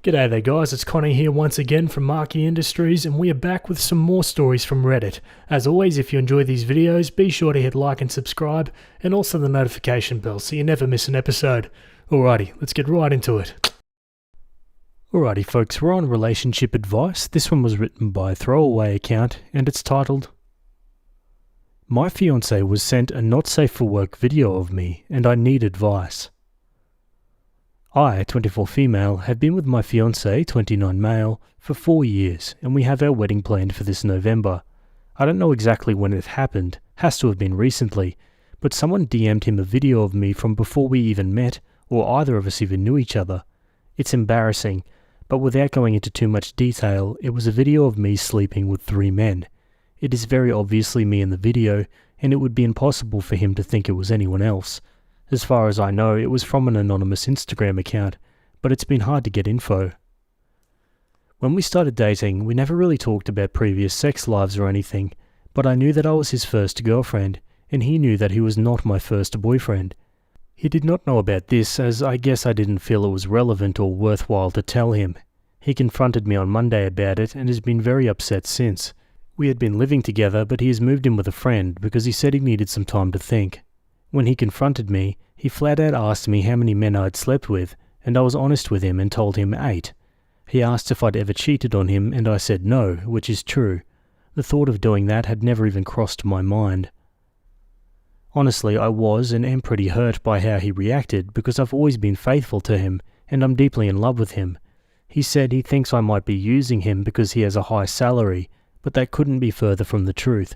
G'day there guys, it's Connie here once again from Marquee Industries, and we are back with some more stories from Reddit. As always, if you enjoy these videos, be sure to hit like and subscribe, and also the notification bell so you never miss an episode. Alrighty, let's get right into it. Alrighty folks, we're on relationship advice. This one was written by a throwaway account, and it's titled, "My fiance was sent a not safe for work video of me, and I need advice. I, 24 female, have been with my fiancé, 29 male, for 4 years, and we have our wedding planned for this November. I don't know exactly when it happened, has to have been recently, but someone DM'd him a video of me from before we even met, or either of us even knew each other. It's embarrassing, but without going into too much detail, it was a video of me sleeping with 3 men. It is very obviously me in the video, and it would be impossible for him to think it was anyone else. As far as I know, it was from an anonymous Instagram account, but it's been hard to get info. When we started dating, we never really talked about previous sex lives or anything, but I knew that I was his first girlfriend, and he knew that he was not my first boyfriend. He did not know about this, as I guess I didn't feel it was relevant or worthwhile to tell him. He confronted me on Monday about it and has been very upset since. We had been living together, but he has moved in with a friend because he said he needed some time to think. When he confronted me, he flat out asked me how many men I'd slept with, and I was honest with him and told him 8. He asked if I'd ever cheated on him, and I said no, which is true. The thought of doing that had never even crossed my mind. Honestly, I was and am pretty hurt by how he reacted because I've always been faithful to him, and I'm deeply in love with him. He said he thinks I might be using him because he has a high salary, but that couldn't be further from the truth.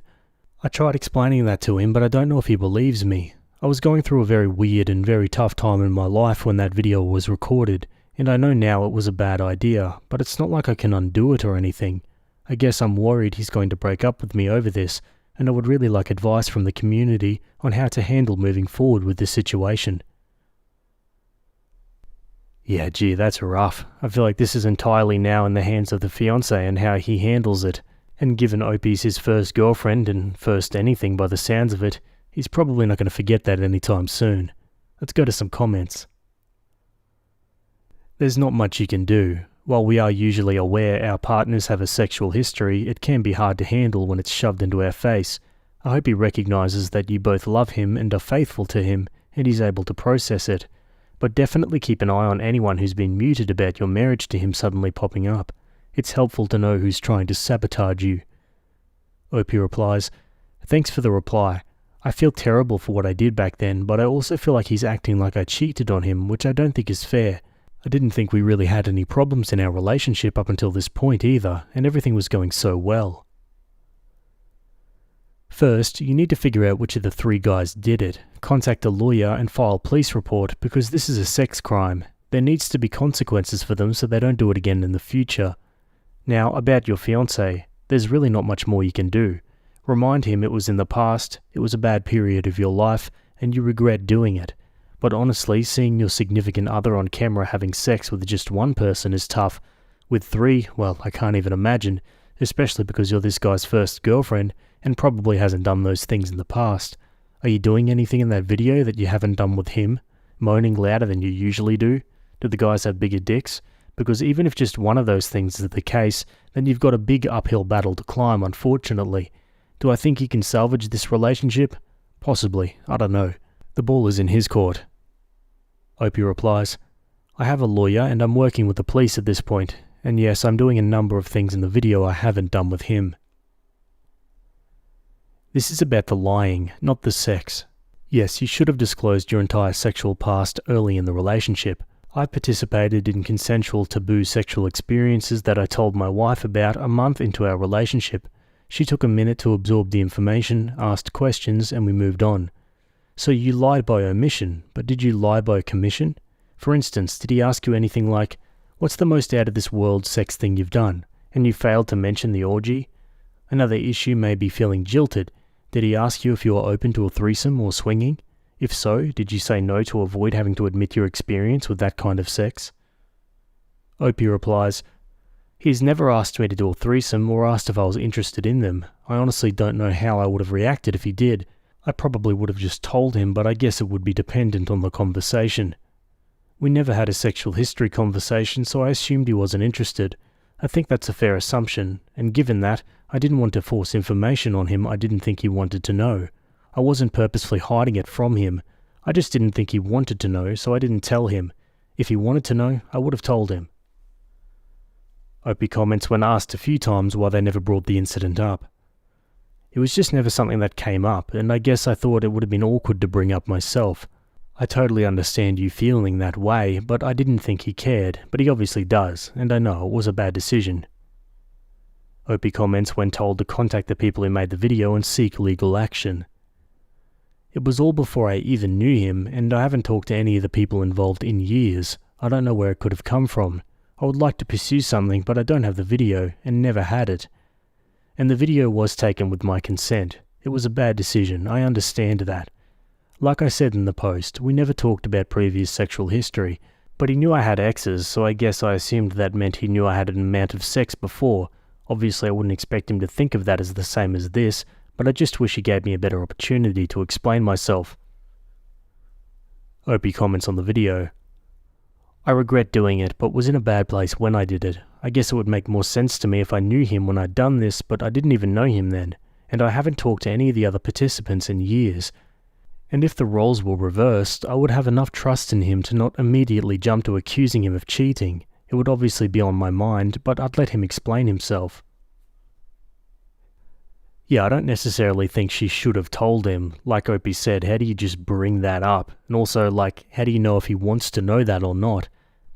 I tried explaining that to him, but I don't know if he believes me. I was going through a very weird and very tough time in my life when that video was recorded, and I know now it was a bad idea, but it's not like I can undo it or anything. I guess I'm worried he's going to break up with me over this, and I would really like advice from the community on how to handle moving forward with this situation." Yeah, gee, that's rough. I feel like this is entirely now in the hands of the fiancé and how he handles it, and given Opie's his first girlfriend and first anything by the sounds of it, he's probably not going to forget that anytime soon. Let's go to some comments. There's not much you can do. While we are usually aware our partners have a sexual history, it can be hard to handle when it's shoved into our face. I hope he recognizes that you both love him and are faithful to him, and he's able to process it. But definitely keep an eye on anyone who's been muted about your marriage to him suddenly popping up. It's helpful to know who's trying to sabotage you. Opie replies, "Thanks for the reply. I feel terrible for what I did back then, but I also feel like he's acting like I cheated on him, which I don't think is fair. I didn't think we really had any problems in our relationship up until this point either, and everything was going so well." First, you need to figure out which of the 3 guys did it. Contact a lawyer and file a police report because this is a sex crime. There needs to be consequences for them so they don't do it again in the future. Now, about your fiancé, there's really not much more you can do. Remind him it was in the past, it was a bad period of your life, and you regret doing it. But honestly, seeing your significant other on camera having sex with just one person is tough. With 3, well, I can't even imagine, especially because you're this guy's first girlfriend and probably hasn't done those things in the past. Are you doing anything in that video that you haven't done with him? Moaning louder than you usually do? Do the guys have bigger dicks? Because even if just one of those things is the case, then you've got a big uphill battle to climb, unfortunately. Do I think he can salvage this relationship? Possibly, I don't know. The ball is in his court. Opie replies, "I have a lawyer and I'm working with the police at this point, and yes, I'm doing a number of things in the video I haven't done with him." This is about the lying, not the sex. Yes, you should have disclosed your entire sexual past early in the relationship. I participated in consensual taboo sexual experiences that I told my wife about a month into our relationship. She took a minute to absorb the information, asked questions, and we moved on. So you lied by omission, but did you lie by commission? For instance, did he ask you anything like, "What's the most out of this world sex thing you've done?" and you failed to mention the orgy? Another issue may be feeling jilted. Did he ask you if you were open to a threesome or swinging? If so, did you say no to avoid having to admit your experience with that kind of sex? Opie replies, "He's never asked me to do a threesome or asked if I was interested in them. I honestly don't know how I would have reacted if he did. I probably would have just told him, but I guess it would be dependent on the conversation." We never had a sexual history conversation, so I assumed he wasn't interested. I think that's a fair assumption, and given that, I didn't want to force information on him I didn't think he wanted to know. I wasn't purposefully hiding it from him. I just didn't think he wanted to know, so I didn't tell him. If he wanted to know, I would have told him. Opie comments when asked a few times why they never brought the incident up. It was just never something that came up, and I guess I thought it would have been awkward to bring up myself. I totally understand you feeling that way, but I didn't think he cared, but he obviously does, and I know it was a bad decision. Opie comments when told to contact the people who made the video and seek legal action. It was all before I even knew him, and I haven't talked to any of the people involved in years. I don't know where it could have come from. I would like to pursue something, but I don't have the video, and never had it. And the video was taken with my consent. It was a bad decision, I understand that. Like I said in the post, we never talked about previous sexual history, but he knew I had exes, so I guess I assumed that meant he knew I had an amount of sex before. Obviously I wouldn't expect him to think of that as the same as this, but I just wish he gave me a better opportunity to explain myself. Opie comments on the video. I regret doing it, but was in a bad place when I did it. I guess it would make more sense to me if I knew him when I'd done this, but I didn't even know him then, and I haven't talked to any of the other participants in years. And if the roles were reversed, I would have enough trust in him to not immediately jump to accusing him of cheating. It would obviously be on my mind, but I'd let him explain himself. Yeah, I don't necessarily think she should have told him. Like Opie said, how do you just bring that up? And also, how do you know if he wants to know that or not?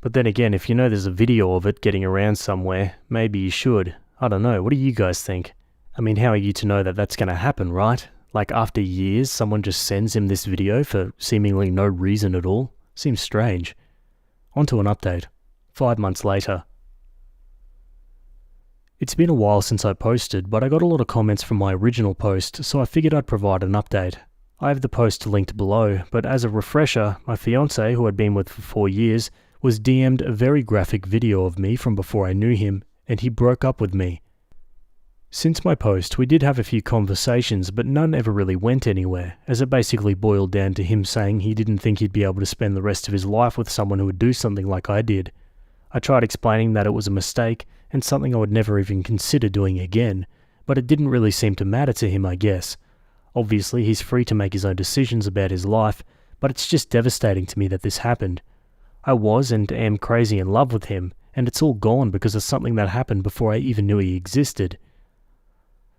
But then again, if you know there's a video of it getting around somewhere, maybe you should. I don't know, what do you guys think? I mean, how are you to know that that's going to happen, right? Like after years, someone just sends him this video for seemingly no reason at all? Seems strange. On to an update. 5 months later. It's been a while since I posted, but I got a lot of comments from my original post, so I figured I'd provide an update. I have the post linked below, but as a refresher, my fiance, who I'd been with for 4 years, was DM'd a very graphic video of me from before I knew him, and he broke up with me. Since my post, we did have a few conversations, but none ever really went anywhere, as it basically boiled down to him saying he didn't think he'd be able to spend the rest of his life with someone who would do something like I did. I tried explaining that it was a mistake, and something I would never even consider doing again, but it didn't really seem to matter to him, I guess. Obviously, he's free to make his own decisions about his life, but it's just devastating to me that this happened. I was and am crazy in love with him, and it's all gone because of something that happened before I even knew he existed.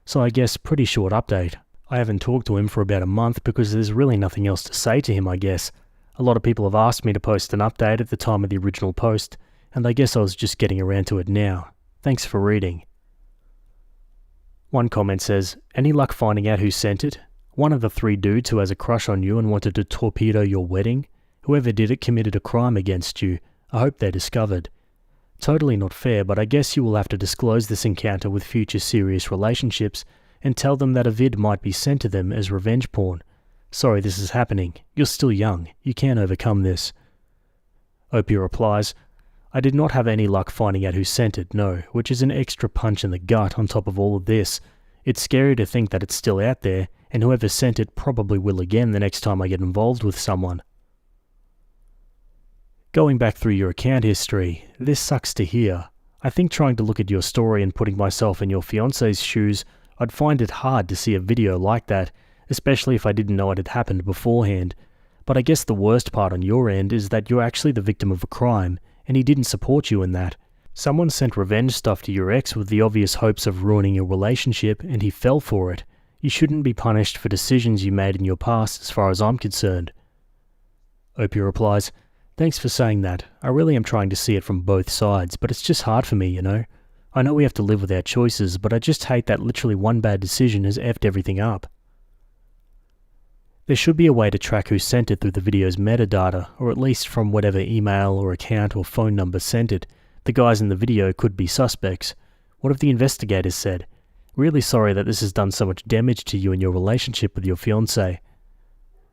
So I guess pretty short update. I haven't talked to him for about a month because there's really nothing else to say to him, I guess. A lot of people have asked me to post an update at the time of the original post, and I guess I was just getting around to it now. Thanks for reading. One comment says, any luck finding out who sent it? One of the 3 dudes who has a crush on you and wanted to torpedo your wedding? Whoever did it committed a crime against you. I hope they're discovered. Totally not fair, but I guess you will have to disclose this encounter with future serious relationships and tell them that a vid might be sent to them as revenge porn. Sorry this is happening. You're still young. You can overcome this. Opie replies, I did not have any luck finding out who sent it, no, which is an extra punch in the gut on top of all of this. It's scary to think that it's still out there, and whoever sent it probably will again the next time I get involved with someone. Going back through your account history, this sucks to hear. I think trying to look at your story and putting myself in your fiance's shoes, I'd find it hard to see a video like that, especially if I didn't know it had happened beforehand. But I guess the worst part on your end is that you're actually the victim of a crime, and he didn't support you in that. Someone sent revenge stuff to your ex with the obvious hopes of ruining your relationship, and he fell for it. You shouldn't be punished for decisions you made in your past as far as I'm concerned. Opie replies, thanks for saying that. I really am trying to see it from both sides, but it's just hard for me, you know? I know we have to live with our choices, but I just hate that literally one bad decision has effed everything up. There should be a way to track who sent it through the video's metadata, or at least from whatever email or account or phone number sent it. The guys in the video could be suspects. What have the investigators said? Really sorry that this has done so much damage to you and your relationship with your fiancé.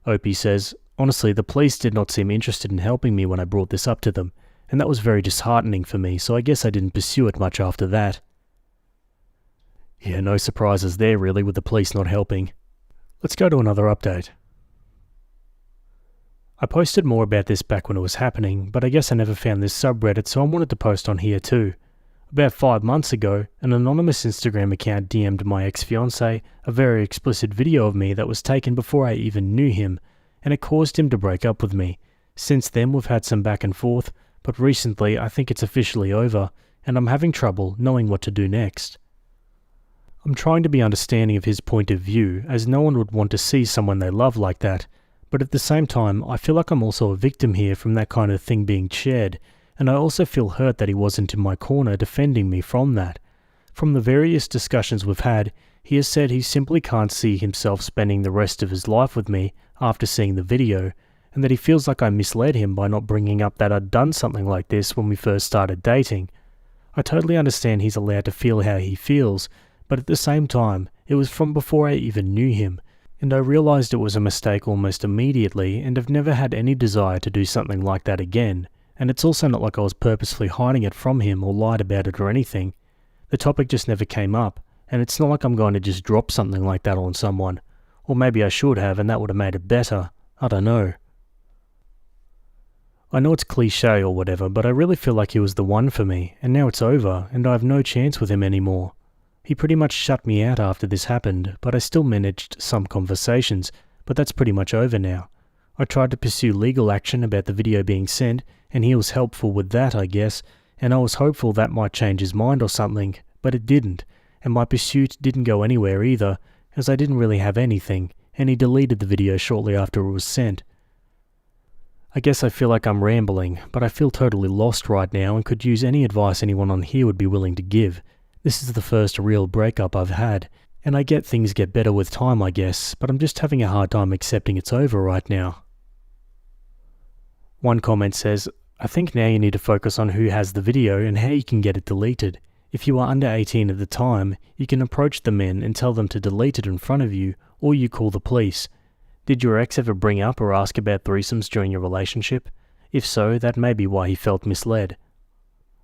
Opie says, honestly, the police did not seem interested in helping me when I brought this up to them, and that was very disheartening for me, so I guess I didn't pursue it much after that. Yeah, no surprises there really with the police not helping. Let's go to another update. I posted more about this back when it was happening, but I guess I never found this subreddit, so I wanted to post on here too. About 5 months ago, an anonymous Instagram account DM'd my ex-fiance a very explicit video of me that was taken before I even knew him, and it caused him to break up with me. Since then we've had some back and forth, but recently I think it's officially over, and I'm having trouble knowing what to do next. I'm trying to be understanding of his point of view, as no one would want to see someone they love like that, but at the same time I feel like I'm also a victim here from that kind of thing being shared, and I also feel hurt that he wasn't in my corner defending me from that. From the various discussions we've had, he has said he simply can't see himself spending the rest of his life with me after seeing the video, and that he feels like I misled him by not bringing up that I'd done something like this when we first started dating. I totally understand he's allowed to feel how he feels, but at the same time, it was from before I even knew him, and I realized it was a mistake almost immediately and have never had any desire to do something like that again. And it's also not like I was purposefully hiding it from him or lied about it or anything. The topic just never came up, and it's not like I'm going to just drop something like that on someone. Or maybe I should have, and that would have made it better. I don't know. I know it's cliche or whatever, but I really feel like he was the one for me, and now it's over, and I have no chance with him anymore. He pretty much shut me out after this happened, but I still managed some conversations, but that's pretty much over now. I tried to pursue legal action about the video being sent, and he was helpful with that, I guess, and I was hopeful that might change his mind or something, but it didn't, and my pursuit didn't go anywhere either, as I didn't really have anything, and he deleted the video shortly after it was sent. I guess I feel like I'm rambling, but I feel totally lost right now and could use any advice anyone on here would be willing to give. This is the first real breakup I've had, and I get things get better with time, I guess, but I'm just having a hard time accepting it's over right now. One comment says, I think now you need to focus on who has the video and how you can get it deleted. If you were under 18 at the time, you can approach the men and tell them to delete it in front of you, or you call the police. Did your ex ever bring up or ask about threesomes during your relationship? If so, that may be why he felt misled.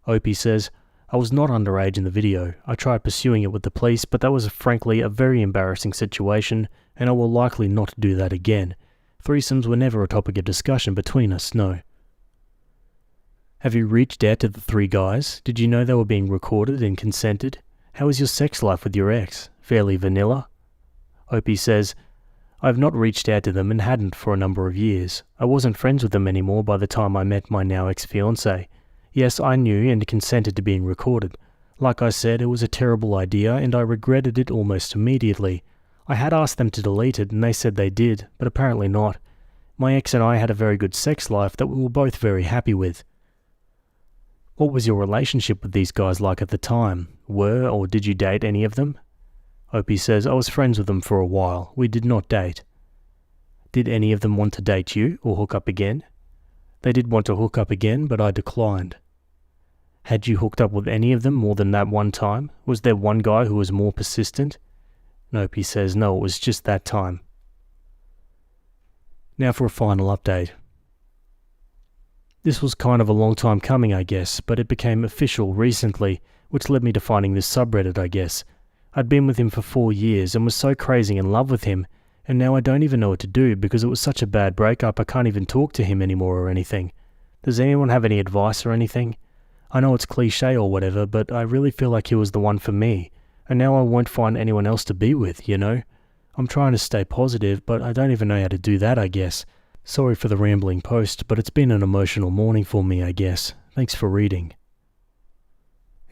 Opie says, I was not underage in the video. I tried pursuing it with the police, but that was frankly a very embarrassing situation, and I will likely not do that again. Threesomes were never a topic of discussion between us, no. Have you reached out to the 3 guys? Did you know they were being recorded and consented? How is your sex life with your ex? Fairly vanilla? Opie says, I have not reached out to them and hadn't for a number of years. I wasn't friends with them anymore by the time I met my now ex-fiancé. Yes, I knew and consented to being recorded. Like I said, it was a terrible idea and I regretted it almost immediately. I had asked them to delete it and they said they did, but apparently not. My ex and I had a very good sex life that we were both very happy with. What was your relationship with these guys like at the time? Were or did you date any of them? Opie says, I was friends with them for a while. We did not date. Did any of them want to date you or hook up again? They did want to hook up again, but I declined. Had you hooked up with any of them more than that one time? Was there one guy who was more persistent? Opie says, no, it was just that time. Now for a final update. This was kind of a long time coming, I guess, but it became official recently, which led me to finding this subreddit, I guess. I'd been with him for 4 years and was so crazy in love with him, and now I don't even know what to do because it was such a bad breakup I can't even talk to him anymore or anything. Does anyone have any advice or anything? I know it's cliche or whatever, but I really feel like he was the one for me, and now I won't find anyone else to be with, you know? I'm trying to stay positive, but I don't even know how to do that, I guess. Sorry for the rambling post, but it's been an emotional morning for me, I guess. Thanks for reading.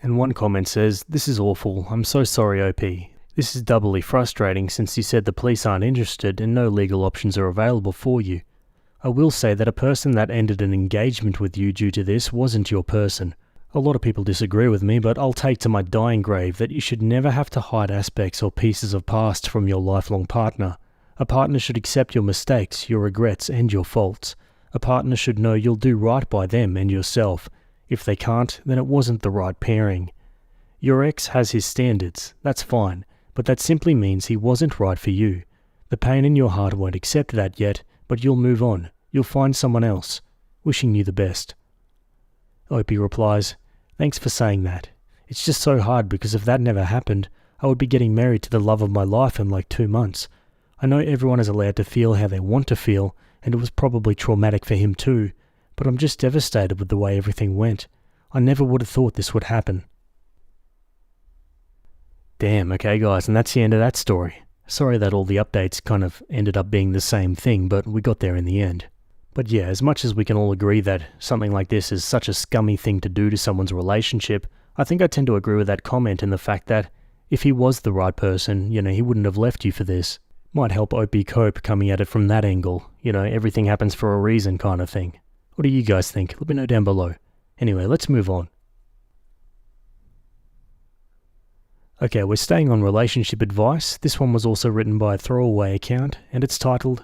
And one comment says, this is awful. I'm so sorry, OP. This is doubly frustrating since you said the police aren't interested and no legal options are available for you. I will say that a person that ended an engagement with you due to this wasn't your person. A lot of people disagree with me, but I'll take to my dying grave that you should never have to hide aspects or pieces of past from your lifelong partner. A partner should accept your mistakes, your regrets, and your faults. A partner should know you'll do right by them and yourself. If they can't, then it wasn't the right pairing. Your ex has his standards, that's fine, but that simply means he wasn't right for you. The pain in your heart won't accept that yet, but you'll move on. You'll find someone else. Wishing you the best. Opie replies, thanks for saying that. It's just so hard because if that never happened, I would be getting married to the love of my life in like 2 months. I know everyone is allowed to feel how they want to feel, and it was probably traumatic for him too, but I'm just devastated with the way everything went. I never would have thought this would happen. Damn, okay guys, and that's the end of that story. Sorry that all the updates kind of ended up being the same thing, but we got there in the end. But yeah, as much as we can all agree that something like this is such a scummy thing to do to someone's relationship, I think I tend to agree with that comment in the fact that if he was the right person, he wouldn't have left you for this. Might help Opie cope coming at it from that angle. Everything happens for a reason kind of thing. What do you guys think? Let me know down below. Anyway, let's move on. Okay, we're staying on relationship advice. This one was also written by a throwaway account, and it's titled,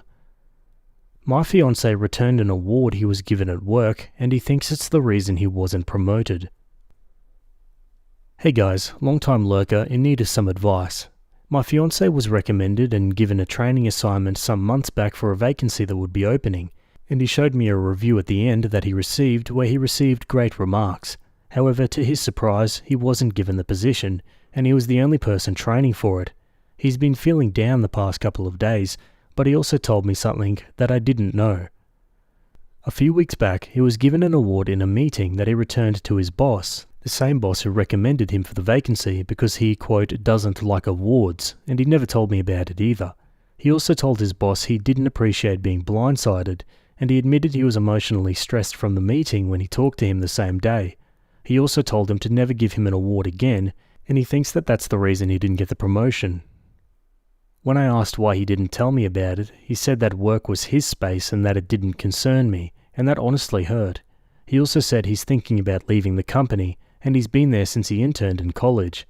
"My fiance returned an award he was given at work, and he thinks it's the reason he wasn't promoted." Hey guys, long-time lurker in need of some advice. My fiance was recommended and given a training assignment some months back for a vacancy that would be opening, and he showed me a review at the end that he received where he received great remarks. However, to his surprise, he wasn't given the position, and he was the only person training for it. He's been feeling down the past couple of days, but he also told me something that I didn't know. A few weeks back, he was given an award in a meeting that he returned to his boss, the same boss who recommended him for the vacancy because he, quote, doesn't like awards, and he never told me about it either. He also told his boss he didn't appreciate being blindsided, and he admitted he was emotionally stressed from the meeting when he talked to him the same day. He also told him to never give him an award again, and he thinks that that's the reason he didn't get the promotion. When I asked why he didn't tell me about it, he said that work was his space and that it didn't concern me, and that honestly hurt. He also said he's thinking about leaving the company, and he's been there since he interned in college.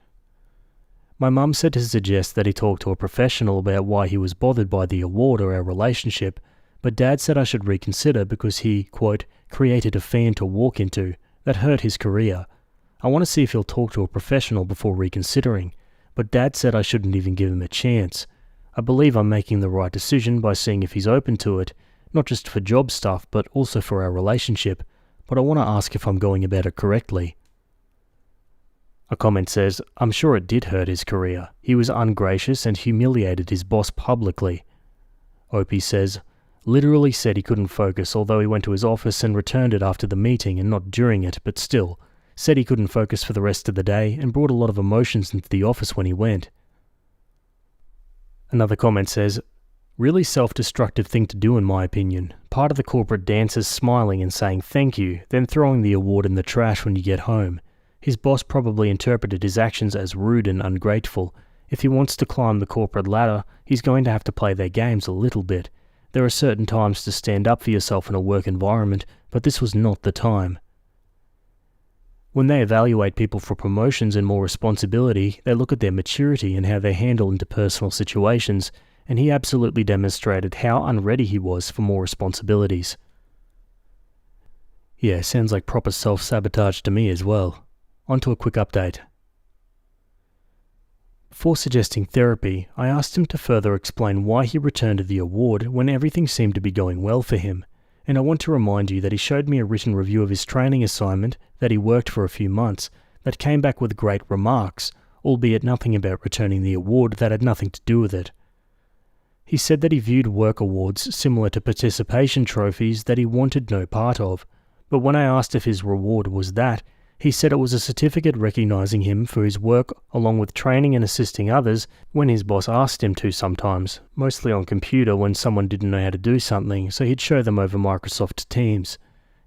My mum said to suggest that he talk to a professional about why he was bothered by the award or our relationship, but Dad said I should reconsider because he, quote, created a fan to walk into that hurt his career. I want to see if he'll talk to a professional before reconsidering, but Dad said I shouldn't even give him a chance. I believe I'm making the right decision by seeing if he's open to it, not just for job stuff but also for our relationship, but I want to ask if I'm going about it correctly. A comment says, "I'm sure it did hurt his career. He was ungracious and humiliated his boss publicly." Opie says, "Literally said he couldn't focus, although he went to his office and returned it after the meeting and not during it, but still. Said he couldn't focus for the rest of the day and brought a lot of emotions into the office when he went." Another comment says, "Really self-destructive thing to do in my opinion. Part of the corporate dance is smiling and saying thank you, then throwing the award in the trash when you get home. His boss probably interpreted his actions as rude and ungrateful. If he wants to climb the corporate ladder, he's going to have to play their games a little bit. There are certain times to stand up for yourself in a work environment, but this was not the time." When they evaluate people for promotions and more responsibility, they look at their maturity and how they handle interpersonal situations, and he absolutely demonstrated how unready he was for more responsibilities. Yeah, sounds like proper self-sabotage to me as well. On to a quick update. Before suggesting therapy, I asked him to further explain why he returned the award when everything seemed to be going well for him, and I want to remind you that he showed me a written review of his training assignment that he worked for a few months that came back with great remarks, albeit nothing about returning the award that had nothing to do with it. He said that he viewed work awards similar to participation trophies that he wanted no part of, but when I asked if his reward was that, he said it was a certificate recognizing him for his work along with training and assisting others when his boss asked him to sometimes, mostly on computer when someone didn't know how to do something, so he'd show them over Microsoft Teams.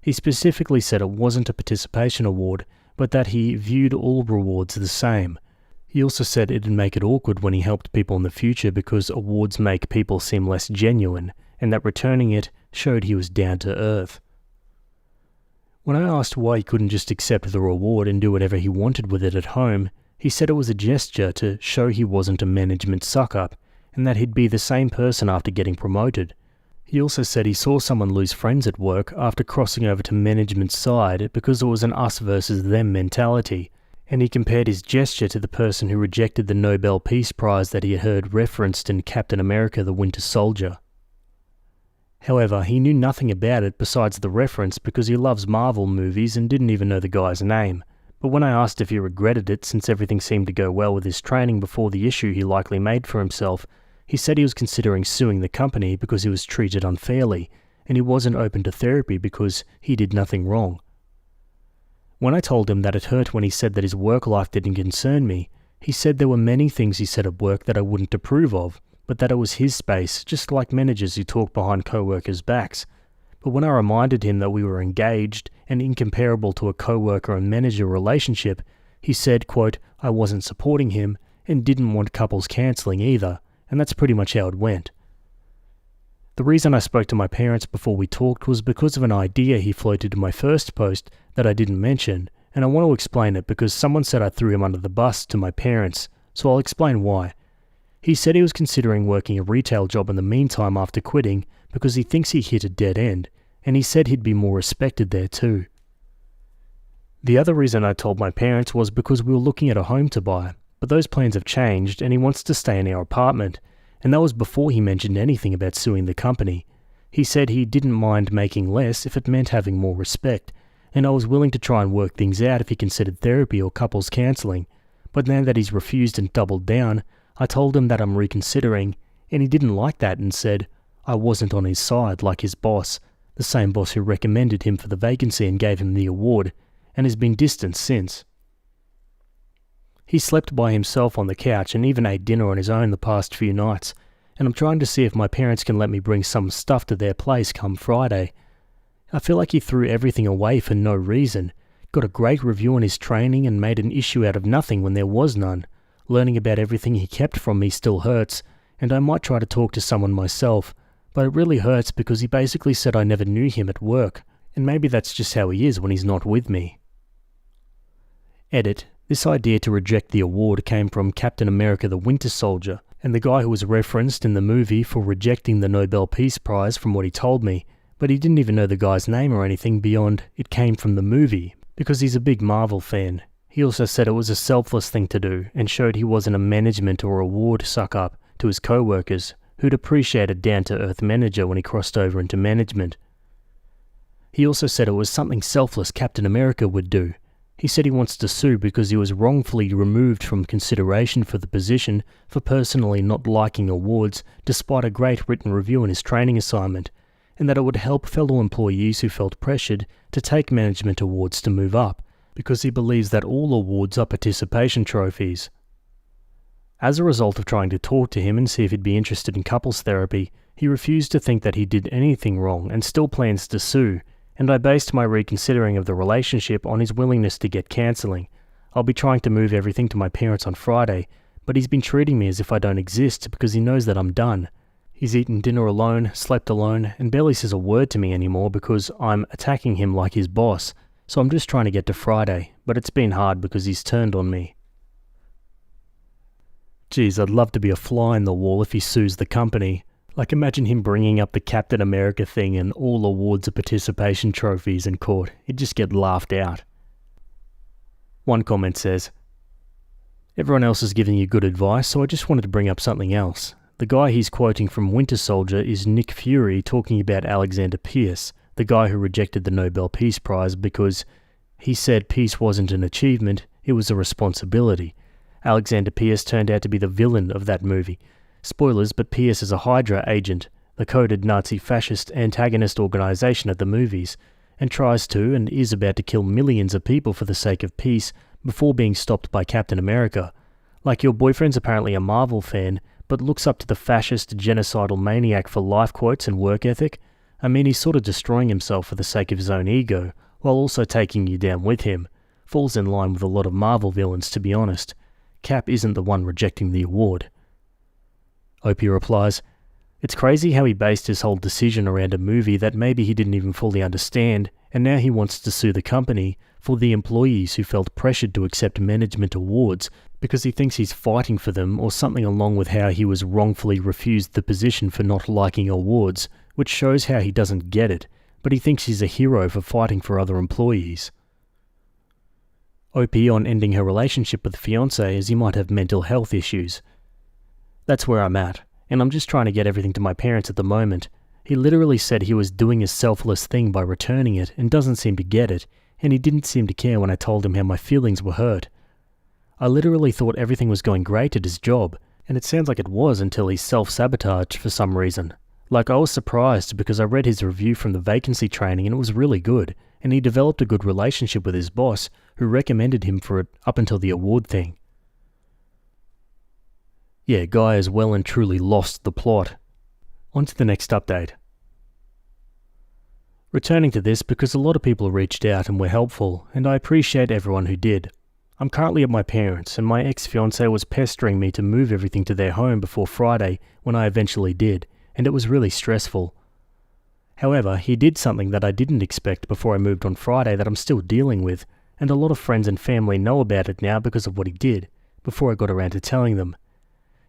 He specifically said it wasn't a participation award, but that he viewed all rewards the same. He also said it'd make it awkward when he helped people in the future because awards make people seem less genuine, and that returning it showed he was down to earth. When I asked why he couldn't just accept the reward and do whatever he wanted with it at home, he said it was a gesture to show he wasn't a management suck-up, and that he'd be the same person after getting promoted. He also said he saw someone lose friends at work after crossing over to management's side because it was an us versus them mentality, and he compared his gesture to the person who rejected the Nobel Peace Prize that he had heard referenced in Captain America: The Winter Soldier. However, he knew nothing about it besides the reference because he loves Marvel movies and didn't even know the guy's name. But when I asked if he regretted it since everything seemed to go well with his training before the issue he likely made for himself, he said he was considering suing the company because he was treated unfairly, and he wasn't open to therapy because he did nothing wrong. When I told him that it hurt when he said that his work life didn't concern me, he said there were many things he said at work that I wouldn't approve of, but that it was his space, just like managers who talk behind co-workers' backs. But when I reminded him that we were engaged and incomparable to a co-worker and manager relationship, he said, quote, I wasn't supporting him and didn't want couples cancelling either, and that's pretty much how it went. The reason I spoke to my parents before we talked was because of an idea he floated in my first post that I didn't mention, and I want to explain it because someone said I threw him under the bus to my parents, so I'll explain why. He said he was considering working a retail job in the meantime after quitting because he thinks he hit a dead end, and he said he'd be more respected there too. The other reason I told my parents was because we were looking at a home to buy, but those plans have changed and he wants to stay in our apartment, and that was before he mentioned anything about suing the company. He said he didn't mind making less if it meant having more respect, and I was willing to try and work things out if he considered therapy or couples counselling, but now that he's refused and doubled down, I told him that I'm reconsidering, and he didn't like that and said I wasn't on his side like his boss, the same boss who recommended him for the vacancy and gave him the award, and has been distant since. He slept by himself on the couch and even ate dinner on his own the past few nights, and I'm trying to see if my parents can let me bring some stuff to their place come Friday. I feel like he threw everything away for no reason, got a great review on his training and made an issue out of nothing when there was none. Learning about everything he kept from me still hurts, and I might try to talk to someone myself, but it really hurts because he basically said I never knew him at work, and maybe that's just how he is when he's not with me. Edit. This idea to reject the award came from Captain America the Winter Soldier, and the guy who was referenced in the movie for rejecting the Nobel Peace Prize from what he told me, but he didn't even know the guy's name or anything beyond it came from the movie, because he's a big Marvel fan. He also said it was a selfless thing to do, and showed he wasn't a management or award suck-up to his co-workers, who'd appreciate a down-to-earth manager when he crossed over into management. He also said it was something selfless Captain America would do. He said he wants to sue because he was wrongfully removed from consideration for the position for personally not liking awards despite a great written review on his training assignment, and that it would help fellow employees who felt pressured to take management awards to move up, because he believes that all awards are participation trophies. As a result of trying to talk to him and see if he'd be interested in couples therapy, he refused to think that he did anything wrong and still plans to sue, and I based my reconsidering of the relationship on his willingness to get counselling. I'll be trying to move everything to my parents on Friday, but he's been treating me as if I don't exist because he knows that I'm done. He's eaten dinner alone, slept alone, and barely says a word to me anymore because I'm attacking him like his boss, so I'm just trying to get to Friday, but it's been hard because he's turned on me. Geez, I'd love to be a fly in the wall if he sues the company. Like, imagine him bringing up the Captain America thing and all awards are participation trophies in court. He'd just get laughed out. One comment says, everyone else is giving you good advice, so I just wanted to bring up something else. The guy he's quoting from Winter Soldier is Nick Fury talking about Alexander Pierce, the guy who rejected the Nobel Peace Prize because he said peace wasn't an achievement, it was a responsibility. Alexander Pierce turned out to be the villain of that movie. Spoilers, but Pierce is a Hydra agent, the coded Nazi fascist antagonist organization at the movies, and tries to and is about to kill millions of people for the sake of peace before being stopped by Captain America. Like, your boyfriend's apparently a Marvel fan, but looks up to the fascist genocidal maniac for life quotes and work ethic. I mean, he's sort of destroying himself for the sake of his own ego, while also taking you down with him. Falls in line with a lot of Marvel villains, to be honest. Cap isn't the one rejecting the award. Opie replies, it's crazy how he based his whole decision around a movie that maybe he didn't even fully understand, and now he wants to sue the company for the employees who felt pressured to accept management awards because he thinks he's fighting for them, or something along with how he was wrongfully refused the position for not liking awards, which shows how he doesn't get it, but he thinks he's a hero for fighting for other employees. OP on ending her relationship with Fiance as he might have mental health issues. That's where I'm at, and I'm just trying to get everything to my parents at the moment. He literally said he was doing a selfless thing by returning it and doesn't seem to get it, and he didn't seem to care when I told him how my feelings were hurt. I literally thought everything was going great at his job, and it sounds like it was until he self-sabotaged for some reason. Like, I was surprised because I read his review from the vacancy training and it was really good, and he developed a good relationship with his boss, who recommended him for it up until the award thing. Yeah, guy has well and truly lost the plot. On to the next update. Returning to this because a lot of people reached out and were helpful, and I appreciate everyone who did. I'm currently at my parents', and my ex-fiance was pestering me to move everything to their home before Friday when I eventually did, and it was really stressful. However, he did something that I didn't expect before I moved on Friday that I'm still dealing with, and a lot of friends and family know about it now because of what he did, before I got around to telling them.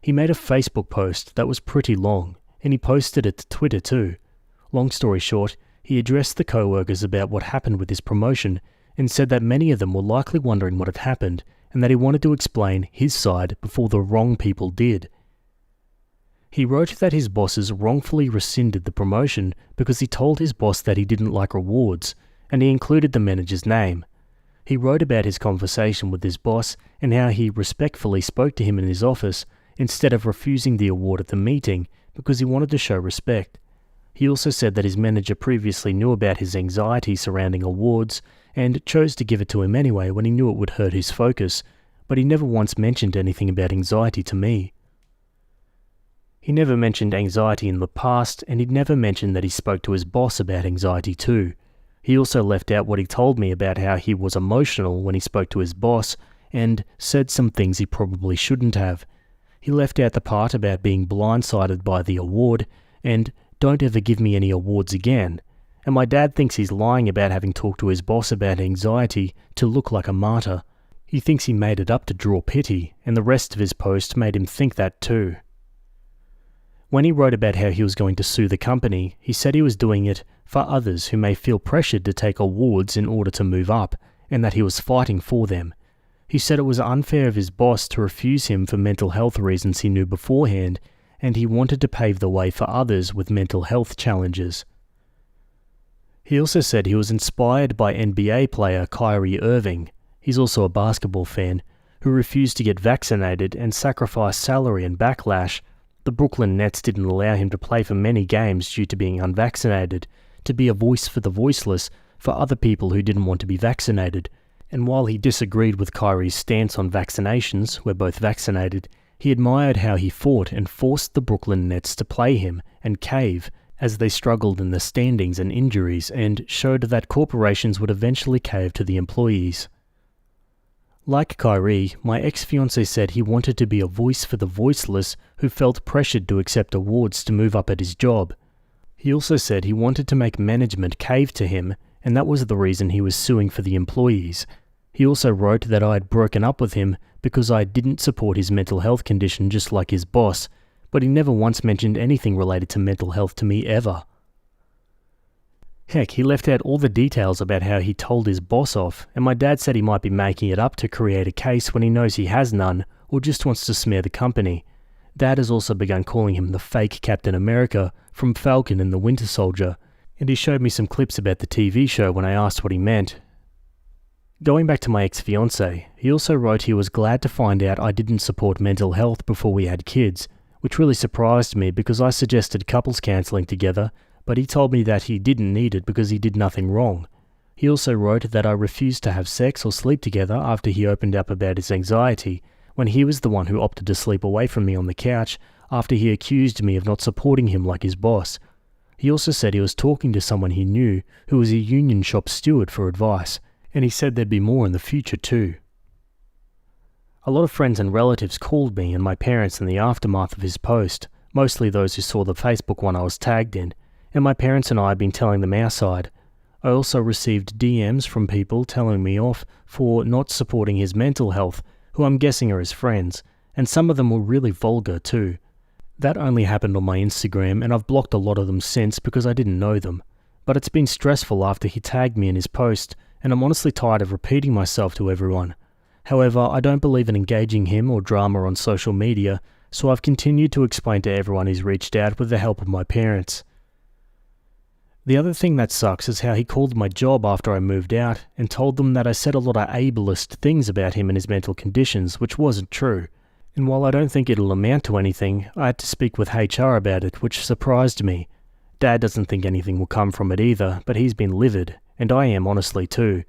He made a Facebook post that was pretty long, and he posted it to Twitter too. Long story short, he addressed the co-workers about what happened with his promotion, and said that many of them were likely wondering what had happened, and that he wanted to explain his side before the wrong people did. He wrote that his bosses wrongfully rescinded the promotion because he told his boss that he didn't like rewards, and he included the manager's name. He wrote about his conversation with his boss and how he respectfully spoke to him in his office instead of refusing the award at the meeting because he wanted to show respect. He also said that his manager previously knew about his anxiety surrounding awards and chose to give it to him anyway when he knew it would hurt his focus, but he never once mentioned anything about anxiety to me. He never mentioned anxiety in the past, and he'd never mentioned that he spoke to his boss about anxiety too. He also left out what he told me about how he was emotional when he spoke to his boss, and said some things he probably shouldn't have. He left out the part about being blindsided by the award, and don't ever give me any awards again. And my dad thinks he's lying about having talked to his boss about anxiety to look like a martyr. He thinks he made it up to draw pity, and the rest of his post made him think that too. When he wrote about how he was going to sue the company, he said he was doing it for others who may feel pressured to take awards in order to move up, and that he was fighting for them. He said it was unfair of his boss to refuse him for mental health reasons he knew beforehand, and he wanted to pave the way for others with mental health challenges. He also said he was inspired by NBA player Kyrie Irving, he's also a basketball fan, who refused to get vaccinated and sacrificed salary and backlash. The Brooklyn Nets didn't allow him to play for many games due to being unvaccinated, to be a voice for the voiceless for other people who didn't want to be vaccinated. And while he disagreed with Kyrie's stance on vaccinations, we're both vaccinated, he admired how he fought and forced the Brooklyn Nets to play him and cave as they struggled in the standings and injuries, and showed that corporations would eventually cave to the employees. Like Kyrie, my ex-fiancé said he wanted to be a voice for the voiceless who felt pressured to accept awards to move up at his job. He also said he wanted to make management cave to him, and that was the reason he was suing for the employees. He also wrote that I had broken up with him because I didn't support his mental health condition just like his boss, but he never once mentioned anything related to mental health to me ever. Heck, he left out all the details about how he told his boss off, and my dad said he might be making it up to create a case when he knows he has none, or just wants to smear the company. Dad has also begun calling him the fake Captain America from Falcon and the Winter Soldier, and he showed me some clips about the TV show when I asked what he meant. Going back to my ex-fiancé, he also wrote he was glad to find out I didn't support mental health before we had kids, which really surprised me because I suggested couples counselling together, but he told me that he didn't need it because he did nothing wrong. He also wrote that I refused to have sex or sleep together after he opened up about his anxiety, when he was the one who opted to sleep away from me on the couch after he accused me of not supporting him like his boss. He also said he was talking to someone he knew who was a union shop steward for advice, and he said there'd be more in the future too. A lot of friends and relatives called me and my parents in the aftermath of his post, mostly those who saw the Facebook one I was tagged in, and my parents and I have been telling them our side. I also received DMs from people telling me off for not supporting his mental health, who I'm guessing are his friends, and some of them were really vulgar too. That only happened on my Instagram, and I've blocked a lot of them since because I didn't know them. But it's been stressful after he tagged me in his post, and I'm honestly tired of repeating myself to everyone. However, I don't believe in engaging him or drama on social media, so I've continued to explain to everyone he's reached out with the help of my parents. The other thing that sucks is how he called my job after I moved out and told them that I said a lot of ableist things about him and his mental conditions, which wasn't true. And while I don't think it'll amount to anything, I had to speak with HR about it, which surprised me. Dad doesn't think anything will come from it either, but he's been livid, and I am honestly too.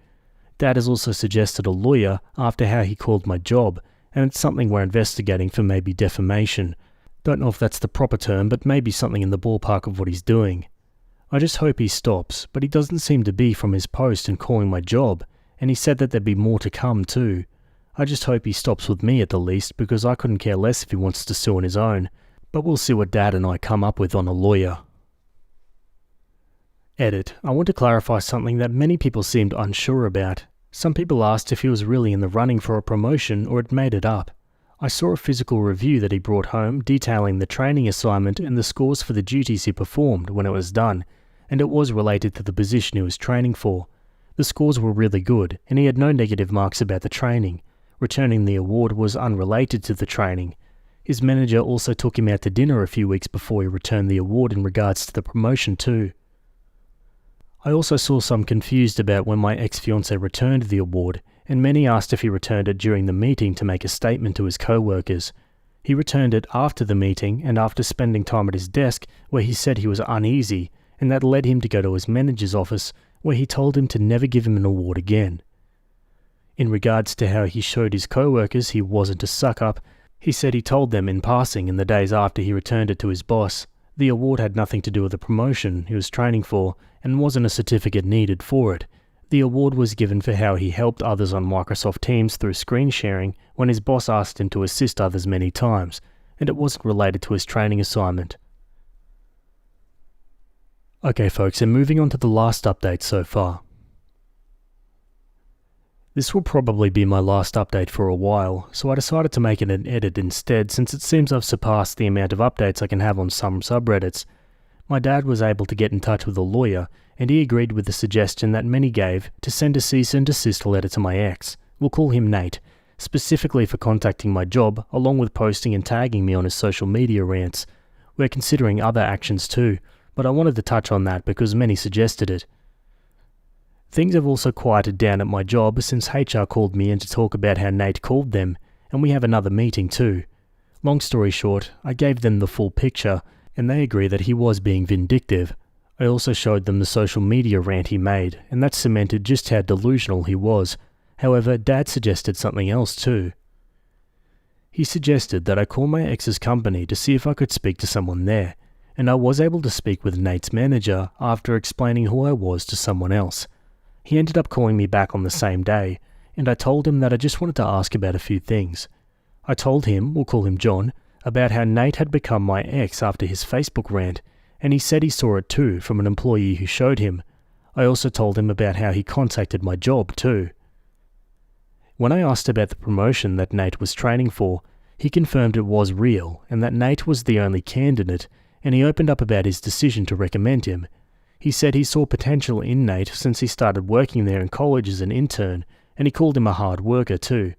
Dad has also suggested a lawyer after how he called my job, and it's something we're investigating for maybe defamation. Don't know if that's the proper term, but maybe something in the ballpark of what he's doing. I just hope he stops, but he doesn't seem to be from his post and calling my job, and he said that there'd be more to come too. I just hope he stops with me at the least, because I couldn't care less if he wants to sue on his own, but we'll see what Dad and I come up with on a lawyer. Edit. I want to clarify something that many people seemed unsure about. Some people asked if he was really in the running for a promotion or had made it up. I saw a physical review that he brought home detailing the training assignment and the scores for the duties he performed when it was done, and it was related to the position he was training for. The scores were really good, and he had no negative marks about the training. Returning the award was unrelated to the training. His manager also took him out to dinner a few weeks before he returned the award in regards to the promotion too. I also saw some confused about when my ex-fiance returned the award, and many asked if he returned it during the meeting to make a statement to his co-workers. He returned it after the meeting and after spending time at his desk where he said he was uneasy, and that led him to go to his manager's office where he told him to never give him an award again. In regards to how he showed his co-workers he wasn't a suck-up, he said he told them in passing in the days after he returned it to his boss. The award had nothing to do with the promotion he was training for and wasn't a certificate needed for it. The award was given for how he helped others on Microsoft Teams through screen sharing when his boss asked him to assist others many times, and it wasn't related to his training assignment. Okay folks, and moving on to the last update so far. This will probably be my last update for a while, so I decided to make it an edit instead since it seems I've surpassed the amount of updates I can have on some subreddits. My dad was able to get in touch with a lawyer, and he agreed with the suggestion that many gave to send a cease and desist letter to my ex, we'll call him Nate, specifically for contacting my job along with posting and tagging me on his social media rants. We're considering other actions too, but I wanted to touch on that because many suggested it. Things have also quieted down at my job since HR called me in to talk about how Nate called them, and we have another meeting too. Long story short, I gave them the full picture, and they agree that he was being vindictive. I also showed them the social media rant he made, and that cemented just how delusional he was. However, Dad suggested something else too. He suggested that I call my ex's company to see if I could speak to someone there, and I was able to speak with Nate's manager after explaining who I was to someone else. He ended up calling me back on the same day, and I told him that I just wanted to ask about a few things. I told him, we'll call him John, about how Nate had become my ex after his Facebook rant, and he said he saw it too from an employee who showed him. I also told him about how he contacted my job too. When I asked about the promotion that Nate was training for, he confirmed it was real and that Nate was the only candidate, and he opened up about his decision to recommend him. He said he saw potential in Nate since he started working there in college as an intern, and he called him a hard worker too.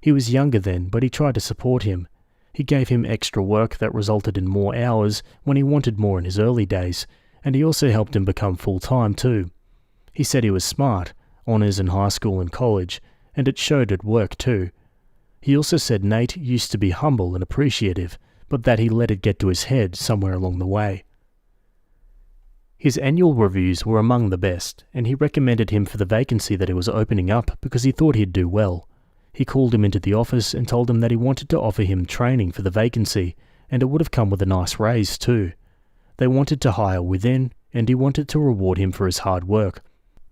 He was younger then, but he tried to support him. He gave him extra work that resulted in more hours when he wanted more in his early days, and he also helped him become full-time too. He said he was smart, honours in high school and college, and it showed at work too. He also said Nate used to be humble and appreciative, but that he let it get to his head somewhere along the way. His annual reviews were among the best, and he recommended him for the vacancy that he was opening up because he thought he'd do well. He called him into the office and told him that he wanted to offer him training for the vacancy, and it would have come with a nice raise too. They wanted to hire within, and he wanted to reward him for his hard work.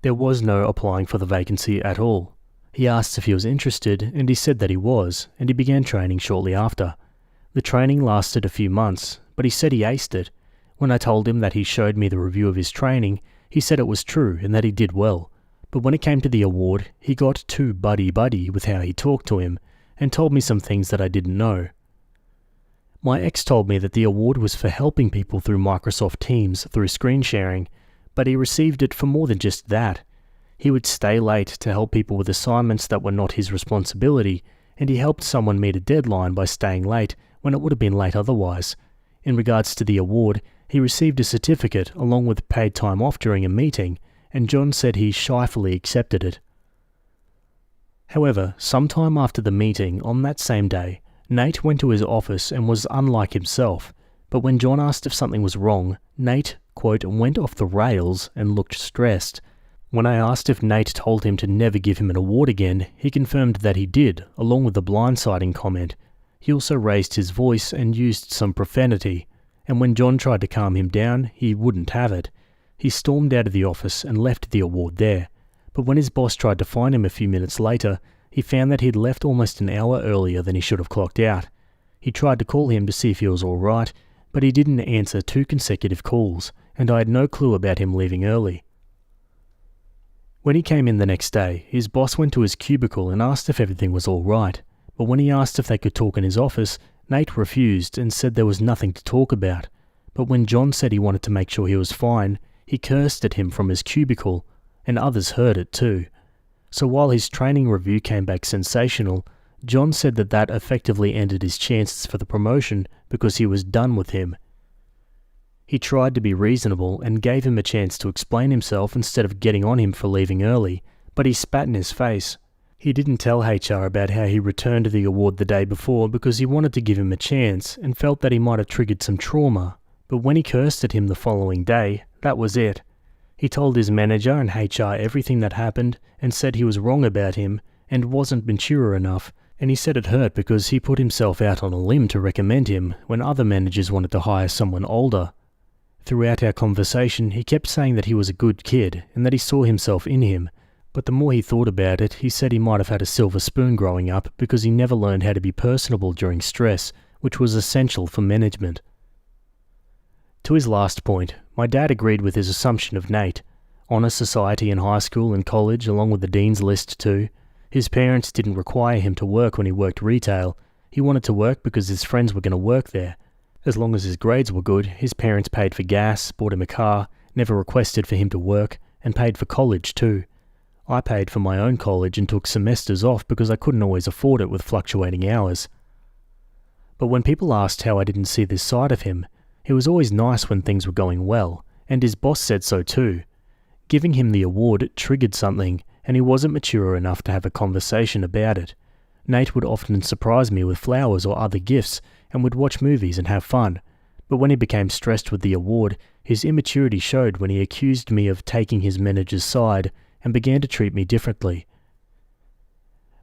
There was no applying for the vacancy at all. He asked if he was interested, and he said that he was, and he began training shortly after. The training lasted a few months, but he said he aced it. When I told him that he showed me the review of his training, he said it was true and that he did well. But when it came to the award, he got too buddy-buddy with how he talked to him, and told me some things that I didn't know. My ex told me that the award was for helping people through Microsoft Teams through screen sharing, but he received it for more than just that. He would stay late to help people with assignments that were not his responsibility, and he helped someone meet a deadline by staying late when it would have been late otherwise. In regards to the award, he received a certificate along with paid time off during a meeting, and John said he shyfully accepted it. However, sometime after the meeting on that same day, Nate went to his office and was unlike himself, but when John asked if something was wrong, Nate, quote, went off the rails and looked stressed. When I asked if Nate told him to never give him an award again, he confirmed that he did, along with a blindsiding comment. He also raised his voice and used some profanity, and when John tried to calm him down, he wouldn't have it. He stormed out of the office and left the award there, but when his boss tried to find him a few minutes later, he found that he'd left almost an hour earlier than he should have clocked out. He tried to call him to see if he was alright, but he didn't answer 2 consecutive calls, and I had no clue about him leaving early. When he came in the next day, his boss went to his cubicle and asked if everything was alright, but when he asked if they could talk in his office, Nate refused and said there was nothing to talk about. But when John said he wanted to make sure he was fine, he cursed at him from his cubicle, and others heard it too. So while his training review came back sensational, John said that effectively ended his chances for the promotion because he was done with him. He tried to be reasonable and gave him a chance to explain himself instead of getting on him for leaving early, but he spat in his face. He didn't tell HR about how he returned the award the day before because he wanted to give him a chance and felt that he might have triggered some trauma, but when he cursed at him the following day, that was it. He told his manager and HR everything that happened and said he was wrong about him and wasn't mature enough, and he said it hurt because he put himself out on a limb to recommend him when other managers wanted to hire someone older. Throughout our conversation, he kept saying that he was a good kid and that he saw himself in him, but the more he thought about it, he said he might have had a silver spoon growing up because he never learned how to be personable during stress, which was essential for management. To his last point, my dad agreed with his assumption of Nate. Honour society in high school and college, along with the dean's list too. His parents didn't require him to work when he worked retail. He wanted to work because his friends were going to work there. As long as his grades were good, his parents paid for gas, bought him a car, never requested for him to work, and paid for college too. I paid for my own college and took semesters off because I couldn't always afford it with fluctuating hours. But when people asked how I didn't see this side of him, he was always nice when things were going well, and his boss said so too. Giving him the award triggered something, and he wasn't mature enough to have a conversation about it. Nate would often surprise me with flowers or other gifts, and would watch movies and have fun. But when he became stressed with the award, his immaturity showed when he accused me of taking his manager's side and began to treat me differently.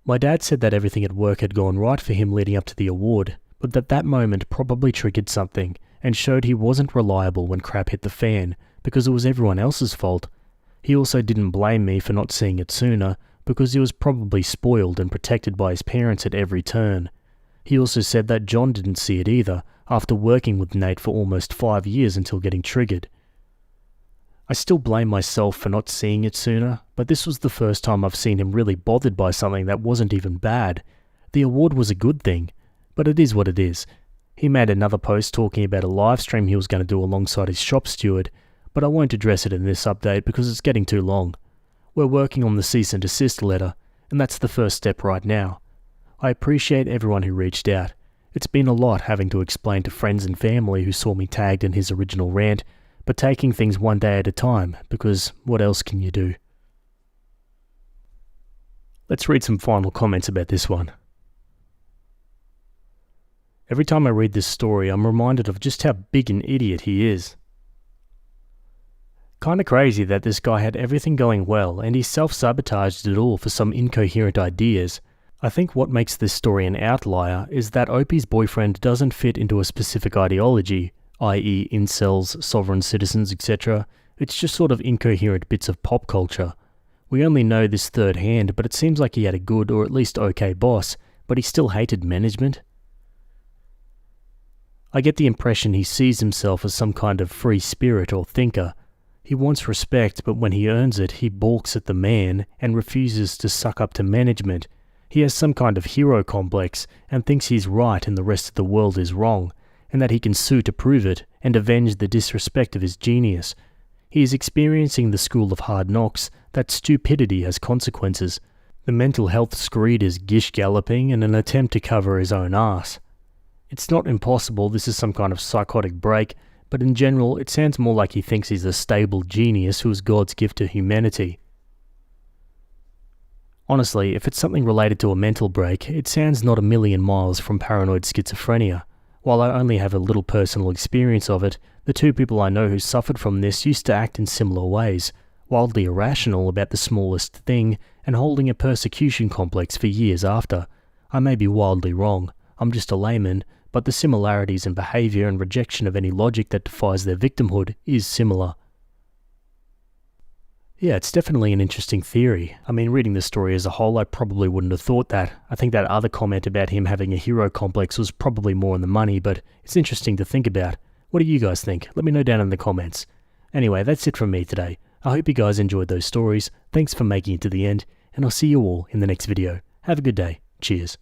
My dad said that everything at work had gone right for him leading up to the award, but that moment probably triggered something and showed he wasn't reliable when crap hit the fan because it was everyone else's fault. He also didn't blame me for not seeing it sooner because he was probably spoiled and protected by his parents at every turn. He also said that John didn't see it either after working with Nate for almost 5 years until getting triggered. I still blame myself for not seeing it sooner, but this was the first time I've seen him really bothered by something that wasn't even bad. The award was a good thing, but it is what it is. He made another post talking about a live stream he was going to do alongside his shop steward, but I won't address it in this update because it's getting too long. We're working on the cease and desist letter, and that's the first step right now. I appreciate everyone who reached out. It's been a lot having to explain to friends and family who saw me tagged in his original rant, but taking things one day at a time, because what else can you do? Let's read some final comments about this one. Every time I read this story, I'm reminded of just how big an idiot he is. Kinda crazy that this guy had everything going well and he self-sabotaged it all for some incoherent ideas. I think what makes this story an outlier is that Opie's boyfriend doesn't fit into a specific ideology, i.e. incels, sovereign citizens, etc. It's just sort of incoherent bits of pop culture. We only know this third hand, but it seems like he had a good or at least okay boss, but he still hated management. I get the impression he sees himself as some kind of free spirit or thinker. He wants respect, but when he earns it, he balks at the man and refuses to suck up to management. He has some kind of hero complex and thinks he's right and the rest of the world is wrong, and that he can sue to prove it and avenge the disrespect of his genius. He is experiencing the school of hard knocks, that stupidity has consequences. The mental health screed is gish galloping in an attempt to cover his own ass. It's not impossible this is some kind of psychotic break, but in general it sounds more like he thinks he's a stable genius who is God's gift to humanity. Honestly, if it's something related to a mental break, it sounds not a million miles from paranoid schizophrenia. While I only have a little personal experience of it, the two people I know who suffered from this used to act in similar ways, wildly irrational about the smallest thing and holding a persecution complex for years after. I may be wildly wrong, I'm just a layman, but the similarities in behaviour and rejection of any logic that defies their victimhood is similar. Yeah, it's definitely an interesting theory. I mean, reading the story as a whole, I probably wouldn't have thought that. I think that other comment about him having a hero complex was probably more on the money, but it's interesting to think about. What do you guys think? Let me know down in the comments. Anyway, that's it from me today. I hope you guys enjoyed those stories. Thanks for making it to the end, and I'll see you all in the next video. Have a good day. Cheers.